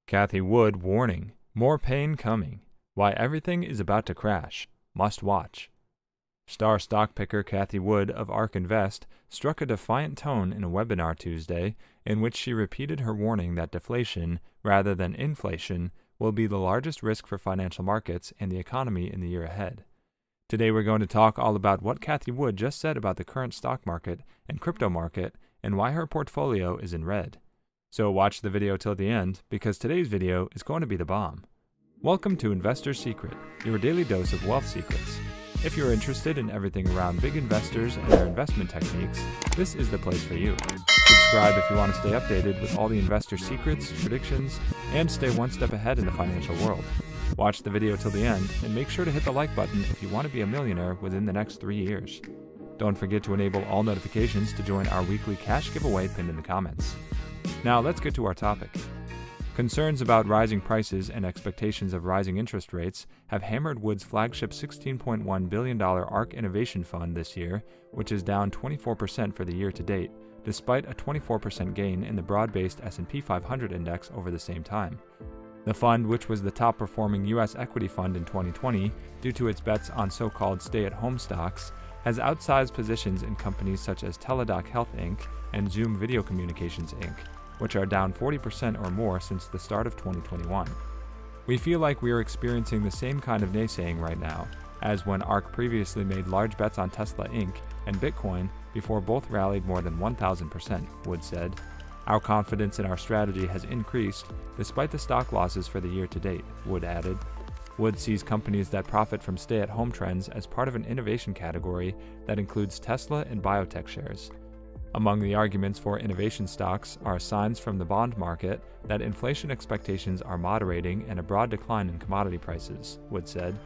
Cathie Wood warning, more pain coming. Why everything is about to crash. Must watch. Star stock picker Cathie Wood of ARK Invest struck a defiant tone in a webinar Tuesday in which she repeated her warning that deflation, rather than inflation, will be the largest risk for financial markets and the economy in the year ahead. Today we're going to talk all about what Cathie Wood just said about the current stock market and crypto market and why her portfolio is in red. So watch the video till the end, because today's video is going to be the bomb. Welcome to Investor Secret, your daily dose of wealth secrets. If you're interested in everything around big investors and their investment techniques, this is the place for you. Subscribe if you want to stay updated with all the investor secrets, predictions, and stay one step ahead in the financial world. Watch the video till the end and make sure to hit the like button if you want to be a millionaire within the next 3 years. Don't forget to enable all notifications to join our weekly cash giveaway pinned in the comments. Now let's get to our topic. Concerns about rising prices and expectations of rising interest rates have hammered Wood's flagship $16.1 billion ARK Innovation Fund this year, which is down 24% for the year to date, despite a 24% gain in the broad-based S&P 500 index over the same time. The fund, which was the top-performing U.S. equity fund in 2020 due to its bets on so-called stay-at-home stocks, has outsized positions in companies such as Teladoc Health Inc. and Zoom Video Communications Inc., which are down 40% or more since the start of 2021. We feel like we are experiencing the same kind of naysaying right now, as when ARK previously made large bets on Tesla Inc. and Bitcoin before both rallied more than 1,000%, Wood said. Our confidence in our strategy has increased despite the stock losses for the year to date, Wood added. Wood sees companies that profit from stay-at-home trends as part of an innovation category that includes Tesla and biotech shares. Among the arguments for innovation stocks are signs from the bond market that inflation expectations are moderating and a broad decline in commodity prices, Wood said.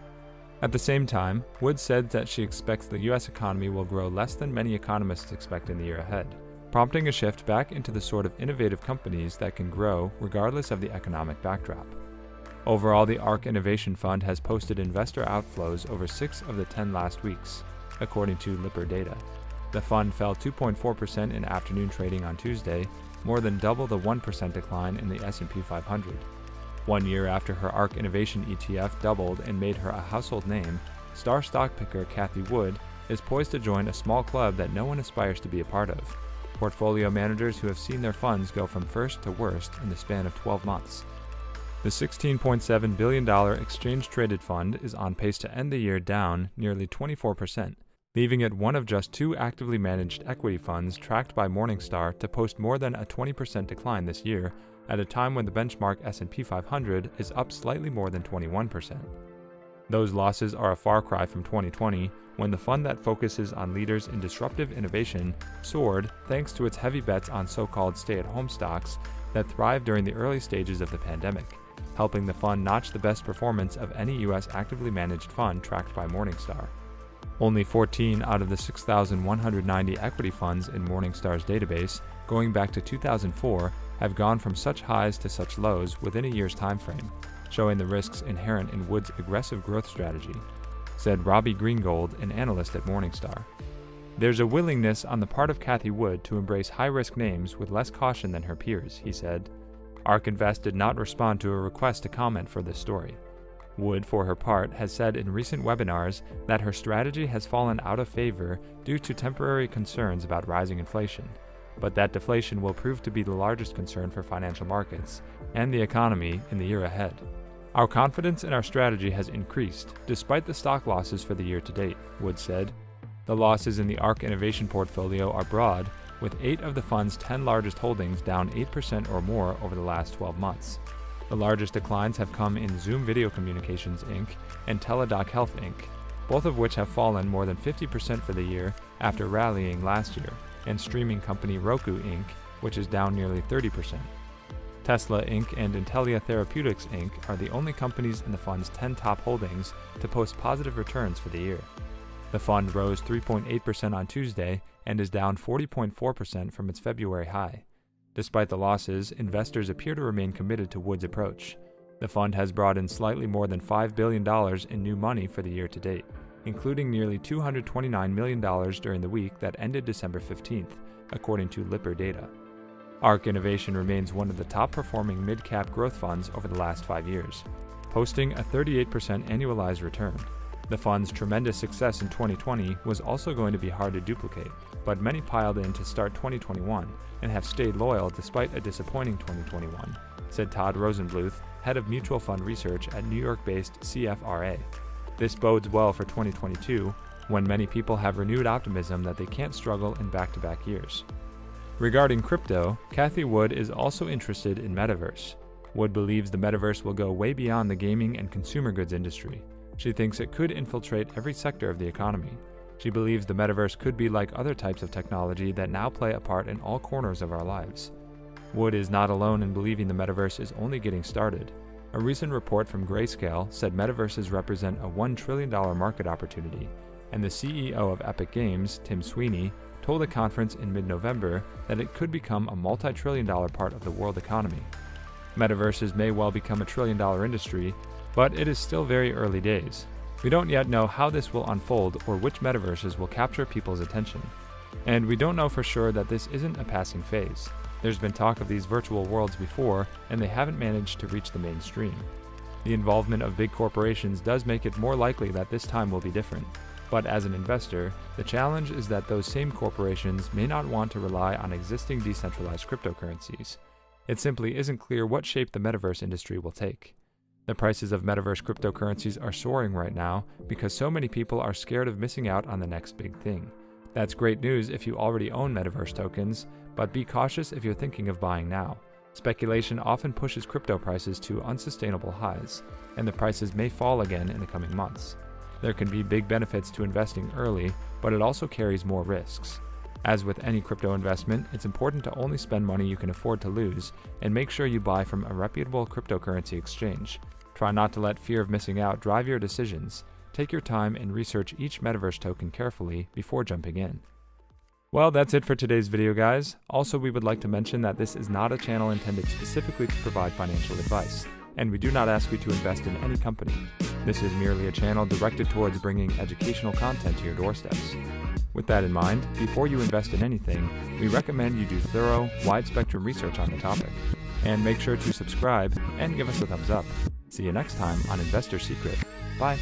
At the same time, Wood said that she expects the U.S. economy will grow less than many economists expect in the year ahead, prompting a shift back into the sort of innovative companies that can grow regardless of the economic backdrop. Overall, the ARK Innovation Fund has posted investor outflows over 6 of the 10 last weeks, according to Lipper data. The fund fell 2.4% in afternoon trading on Tuesday, more than double the 1% decline in the S&P 500. 1 year after her ARK Innovation ETF doubled and made her a household name, star stock picker Cathie Wood is poised to join a small club that no one aspires to be a part of: portfolio managers who have seen their funds go from first to worst in the span of 12 months. The $16.7 billion exchange-traded fund is on pace to end the year down nearly 24%, leaving it one of just 2 actively managed equity funds tracked by Morningstar to post more than a 20% decline this year, at a time when the benchmark S&P 500 is up slightly more than 21%. Those losses are a far cry from 2020, when the fund that focuses on leaders in disruptive innovation soared thanks to its heavy bets on so-called stay-at-home stocks that thrived during the early stages of the pandemic, helping the fund notch the best performance of any U.S. actively managed fund tracked by Morningstar. Only 14 out of the 6,190 equity funds in Morningstar's database, going back to 2004, have gone from such highs to such lows within a year's time frame, showing the risks inherent in Wood's aggressive growth strategy, said Robbie Greengold, an analyst at Morningstar. There's a willingness on the part of Cathie Wood to embrace high-risk names with less caution than her peers, he said. ARK Invest did not respond to a request to comment for this story. Wood, for her part, has said in recent webinars that her strategy has fallen out of favor due to temporary concerns about rising inflation, but that deflation will prove to be the largest concern for financial markets and the economy in the year ahead. Our confidence in our strategy has increased despite the stock losses for the year to date, Wood said. The losses in the ARK Innovation portfolio are broad, with 8 of the fund's 10 largest holdings down 8% or more over the last 12 months. The largest declines have come in Zoom Video Communications Inc. and Teladoc Health Inc., both of which have fallen more than 50% for the year after rallying last year, and streaming company Roku Inc., which is down nearly 30%. Tesla Inc. and Intellia Therapeutics Inc. are the only companies in the fund's 10 top holdings to post positive returns for the year. The fund rose 3.8% on Tuesday and is down 40.4% from its February high. Despite the losses, investors appear to remain committed to Wood's approach. The fund has brought in slightly more than $5 billion in new money for the year to date, including nearly $229 million during the week that ended December 15th, according to Lipper data. ARK Innovation remains one of the top-performing mid-cap growth funds over the last 5 years, posting a 38% annualized return. The fund's tremendous success in 2020 was also going to be hard to duplicate, but many piled in to start 2021 and have stayed loyal despite a disappointing 2021, said Todd Rosenbluth, head of mutual fund research at New York-based CFRA. This bodes well for 2022, when many people have renewed optimism that they can't struggle in back-to-back years. Regarding crypto, Cathie Wood is also interested in metaverse. Wood believes the metaverse will go way beyond the gaming and consumer goods industry. She thinks it could infiltrate every sector of the economy. She believes the metaverse could be like other types of technology that now play a part in all corners of our lives. Wood is not alone in believing the metaverse is only getting started. A recent report from Grayscale said metaverses represent a $1 trillion market opportunity, and the CEO of Epic Games, Tim Sweeney, told a conference in mid-November that it could become a multi-trillion-dollar part of the world economy. Metaverses may well become a trillion-dollar industry, but it is still very early days. We don't yet know how this will unfold or which metaverses will capture people's attention. And we don't know for sure that this isn't a passing phase. There's been talk of these virtual worlds before, and they haven't managed to reach the mainstream. The involvement of big corporations does make it more likely that this time will be different. But as an investor, the challenge is that those same corporations may not want to rely on existing decentralized cryptocurrencies. It simply isn't clear what shape the metaverse industry will take. The prices of metaverse cryptocurrencies are soaring right now because so many people are scared of missing out on the next big thing. That's great news if you already own metaverse tokens, but be cautious if you're thinking of buying now. Speculation often pushes crypto prices to unsustainable highs, and the prices may fall again in the coming months. There can be big benefits to investing early, but it also carries more risks. As with any crypto investment, it's important to only spend money you can afford to lose and make sure you buy from a reputable cryptocurrency exchange. Try not to let fear of missing out drive your decisions. Take your time and research each metaverse token carefully before jumping in. Well, that's it for today's video, guys. Also, we would like to mention that this is not a channel intended specifically to provide financial advice, and we do not ask you to invest in any company. This is merely a channel directed towards bringing educational content to your doorsteps. With that in mind, before you invest in anything, we recommend you do thorough, wide-spectrum research on the topic. And make sure to subscribe and give us a thumbs up. See you next time on Investor Secret. Bye.